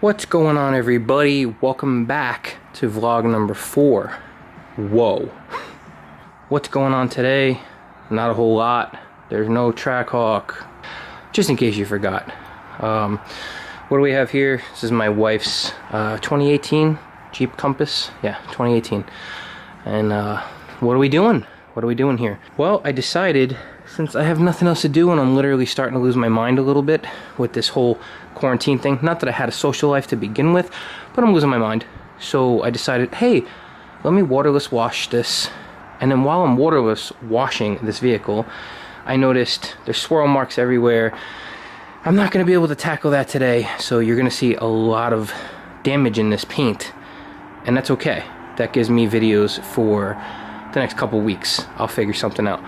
What's going on, everybody? Welcome back to vlog number 4. Whoa. What's going on today? Not a whole lot. There's no Trackhawk. Just in case you forgot. What do we have here? This is my wife's 2018 Jeep Compass. Yeah, 2018. And what are we doing? What are we doing here? Well, I decided, since I have nothing else to do and I'm literally starting to lose my mind a little bit with this whole quarantine thing. Not that I had a social life to begin with, but I'm losing my mind. So I decided, hey, let me waterless wash this. And then while I'm waterless washing this vehicle, I noticed there's swirl marks everywhere. I'm not going to be able to tackle that today, so you're going to see a lot of damage in this paint. And that's okay. That gives me videos for the next couple weeks. I'll figure something out.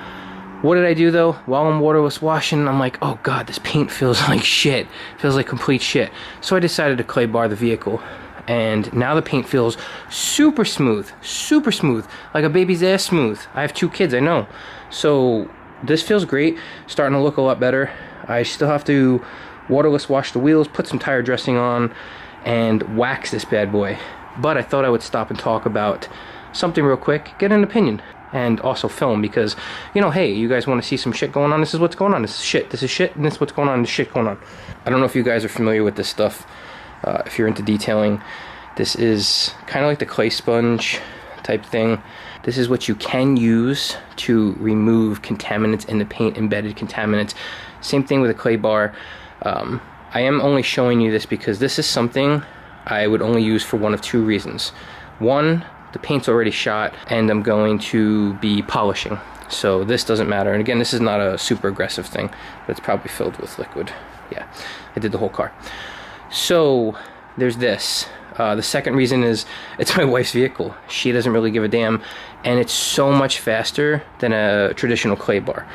What did I do though? While I'm waterless washing, I'm like, oh god, this paint feels like shit. Feels like complete shit. So I decided to clay bar the vehicle. And now the paint feels super smooth. Super smooth. Like a baby's ass smooth. I have 2 kids, I know. So this feels great. Starting to look a lot better. I still have to waterless wash the wheels, put some tire dressing on, and wax this bad boy. But I thought I would stop and talk about something real quick, get an opinion, and also film, because, you know, hey, you guys want to see some shit going on? This is what's going on. This is shit. This is shit, and this is what's going on. This shit going on. I don't know if you guys are familiar with this stuff. If you're into detailing, this is kind of like the clay sponge type thing. This is what you can use to remove contaminants in the paint, embedded contaminants. Same thing with a clay bar. I am only showing you this because this is something I would only use for one of 2 reasons. One, the paint's already shot and I'm going to be polishing, so this doesn't matter. And again, this is not a super aggressive thing, but it's probably filled with liquid. Yeah, I did the whole car. So there's this. The second reason is it's my wife's vehicle. She doesn't really give a damn, and it's so much faster than a traditional clay bar.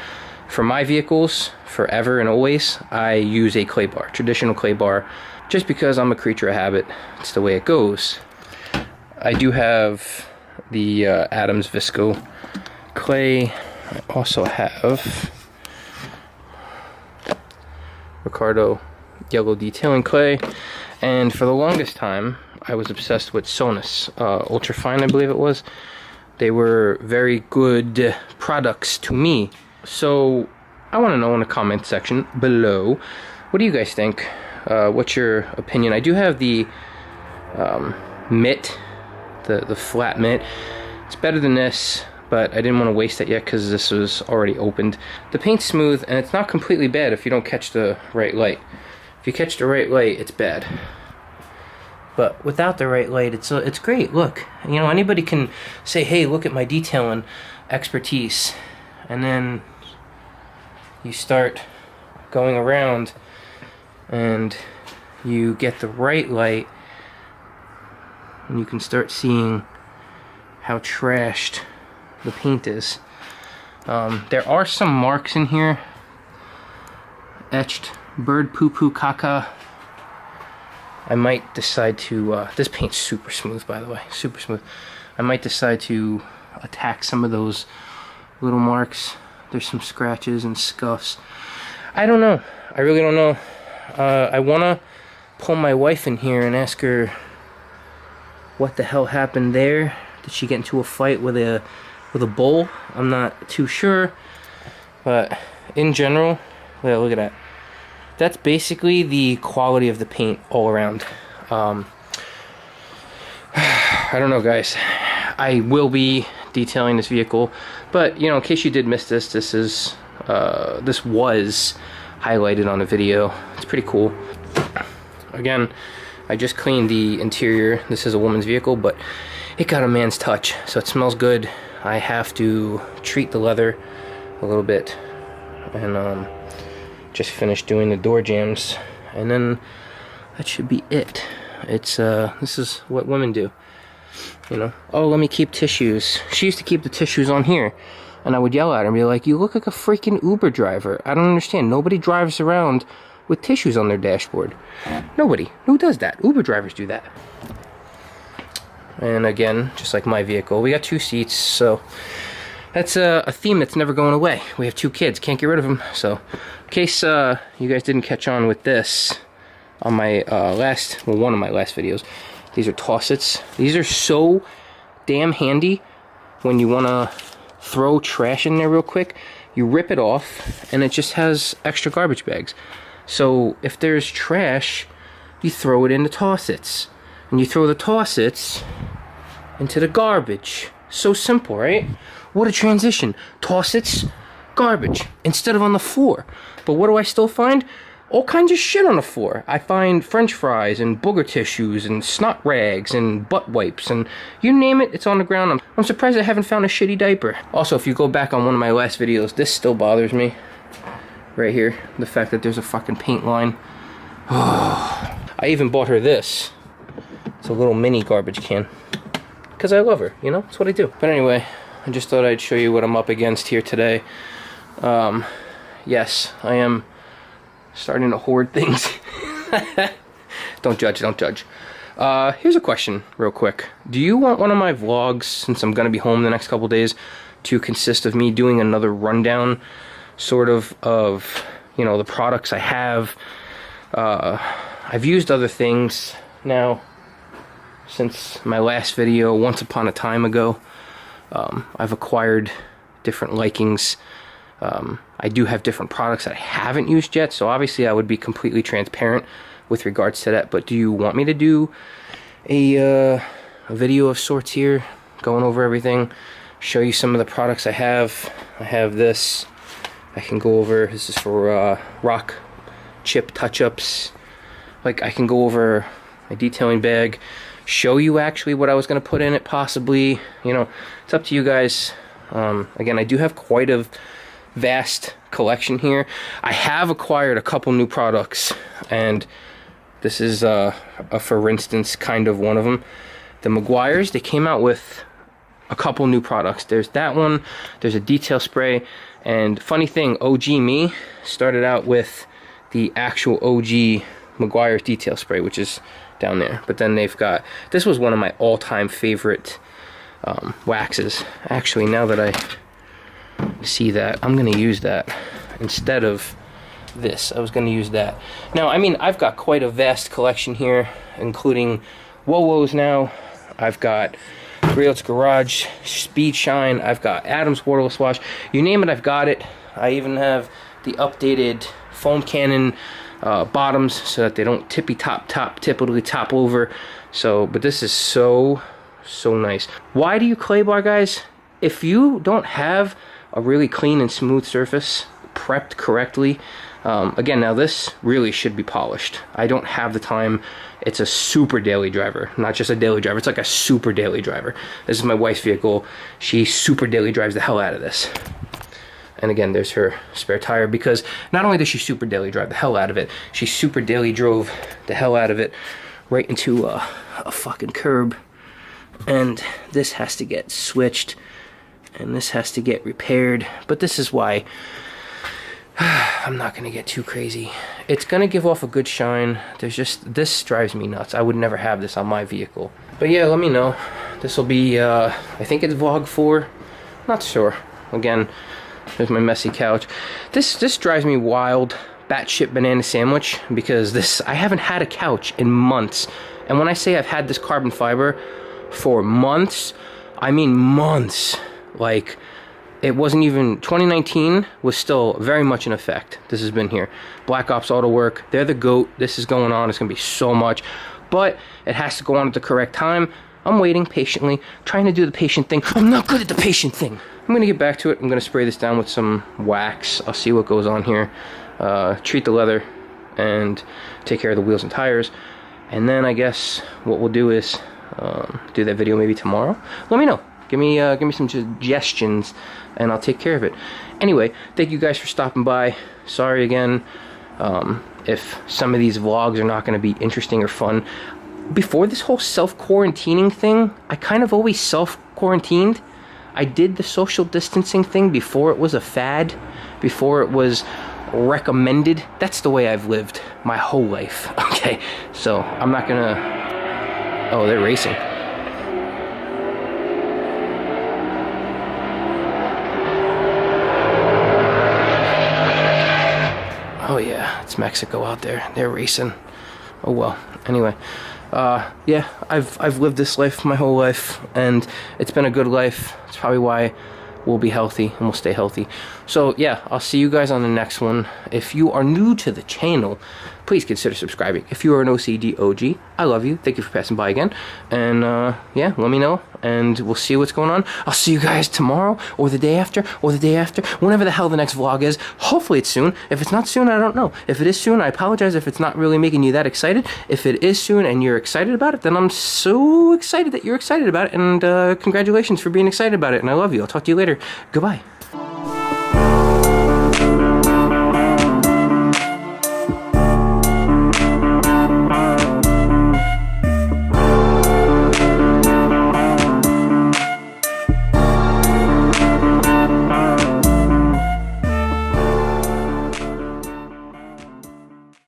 For my vehicles, forever and always, I use a clay bar, traditional clay bar, just because I'm a creature of habit. It's the way it goes. I do have the Adams Visco clay. I also have Ricardo yellow detailing clay. And for the longest time, I was obsessed with Sonus Ultra Fine, I believe it was. They were very good products to me. So I want to know in the comment section below, what do you guys think? What's your opinion? I do have the mitt. The flat mitt. It's better than this, but I didn't want to waste it yet because this was already opened. The paint's smooth and it's not completely bad if you don't catch the right light. If you catch the right light, it's bad. But without the right light, it's great. Look, you know, anybody can say, hey, look at my detailing expertise. And then you start going around and you get the right light, and you can start seeing how trashed the paint is. There are some marks in here. Etched bird poo poo caca. I might decide to, this paint's super smooth, by the way, super smooth. I might decide to attack some of those little marks. There's some scratches and scuffs. I don't know. I really don't know. I want to pull my wife in here and ask her what the hell happened there. Did she get into a fight with a bull? I'm not too sure. But in general, yeah, look at that. That's basically the quality of the paint all around. I don't know, guys. I will be detailing this vehicle, but you know, in case you did miss this, this was highlighted on a video. It's pretty cool. Again, I just cleaned the interior. This is a woman's vehicle, but it got a man's touch, so it smells good. I have to treat the leather a little bit, and just finished doing the door jambs, and then that should be it. It's this is what women do, you know. Oh, let me keep tissues. She used to keep the tissues on here, and I would yell at her and be like, you look like a freaking Uber driver. I don't understand. Nobody drives around with tissues on their dashboard. Nobody. Who does that? Uber drivers do that. And again, just like my vehicle, we got 2 seats, so that's a theme that's never going away. We have 2 kids, can't get rid of them. So in case you guys didn't catch on with this, on my one of my last videos. These are Toss-Its. These are so damn handy when you want to throw trash in there real quick. You rip it off and it just has extra garbage bags. So if there's trash, you throw it in the Toss-Its. And you throw the Toss-Its into the garbage. So simple, right? What a transition. Toss-Its, garbage, instead of on the floor. But what do I still find? All kinds of shit on the floor. I find french fries and booger tissues and snot rags and butt wipes and you name it, it's on the ground. I'm surprised I haven't found a shitty diaper. Also, if you go back on one of my last videos, this still bothers me. Right here, the fact that there's a fucking paint line. Oh. I even bought her this. It's a little mini garbage can. Because I love her, you know? That's what I do. But anyway, I just thought I'd show you what I'm up against here today. Yes, I am starting to hoard things. Don't judge, don't judge. Here's a question real quick. Do you want one of my vlogs, since I'm going to be home the next couple days, to consist of me doing another rundown sort of, you know, the products I have? I've used other things now since my last video, once upon a time ago. I've acquired different likings. I do have different products that I haven't used yet, so obviously I would be completely transparent with regards to that. But do you want me to do a video of sorts here, going over everything, show you some of the products I have? I have this. I can go over, this is for rock chip touch-ups. Like, I can go over my detailing bag, show you actually what I was going to put in it, possibly. You know, it's up to you guys. Again, I do have quite a vast collection here. I have acquired a couple new products, and this is for instance kind of one of them. The Meguiar's, they came out with a couple new products. There's that one, there's a detail spray, and funny thing, OG me started out with the actual OG Meguiar's detail spray, which is down there. But then they've got, this was one of my all-time favorite waxes. Actually, now that I see that, I'm gonna use that instead of this. I was gonna use that. Now, I mean, I've got quite a vast collection here, including WOWOs now. I've got Griot's Garage, Speed Shine, I've got Adams Waterless Wash. You name it, I've got it. I even have the updated foam cannon bottoms so that they don't typically topple over. So, but this is so nice. Why do you clay bar, guys? If you don't have a really clean and smooth surface, prepped correctly, again, now this really should be polished. I don't have the time. It's a super daily driver, not just a daily driver. It's like a super daily driver. This is my wife's vehicle. She super daily drives the hell out of this. And again, there's her spare tire, because not only does she super daily drive the hell out of it, she super daily drove the hell out of it right into a fucking curb. And this has to get switched, and this has to get repaired. But this is why I'm not going to get too crazy. It's going to give off a good shine. There's just, this drives me nuts. I would never have this on my vehicle. But yeah, let me know. This will be, I think it's vlog 4. Not sure. Again, there's my messy couch. This drives me wild, batshit banana sandwich, because this, I haven't had a couch in months. And when I say I've had this carbon fiber for months, I mean months. Like, it wasn't even, 2019 was still very much in effect. This has been here. Black Ops Auto Work, they're the GOAT. This is going on. It's going to be so much. But it has to go on at the correct time. I'm waiting patiently, trying to do the patient thing. I'm not good at the patient thing. I'm going to get back to it. I'm going to spray this down with some wax. I'll see what goes on here. Treat the leather and take care of the wheels and tires. And then I guess what we'll do is do that video maybe tomorrow. Let me know. Give me some suggestions, and I'll take care of it. Anyway, thank you guys for stopping by. Sorry again if some of these vlogs are not going to be interesting or fun. Before this whole self-quarantining thing, I kind of always self-quarantined. I did the social distancing thing before it was a fad, before it was recommended. That's the way I've lived my whole life. Okay, so I'm not gonna... Oh, they're racing. Oh yeah, it's Mexico out there. They're racing. Oh well. Anyway, yeah, I've lived this life my whole life, and it's been a good life. It's probably why we'll be healthy and we'll stay healthy. So yeah, I'll see you guys on the next one. If you are new to the channel, please consider subscribing. If you are an OCD OG, I love you. Thank you for passing by again. And yeah, let me know, and we'll see what's going on. I'll see you guys tomorrow, or the day after, or the day after, whenever the hell the next vlog is. Hopefully it's soon. If it's not soon, I don't know. If it is soon, I apologize if it's not really making you that excited. If it is soon and you're excited about it, then I'm so excited that you're excited about it, and congratulations for being excited about it, and I love you. I'll talk to you later. Goodbye.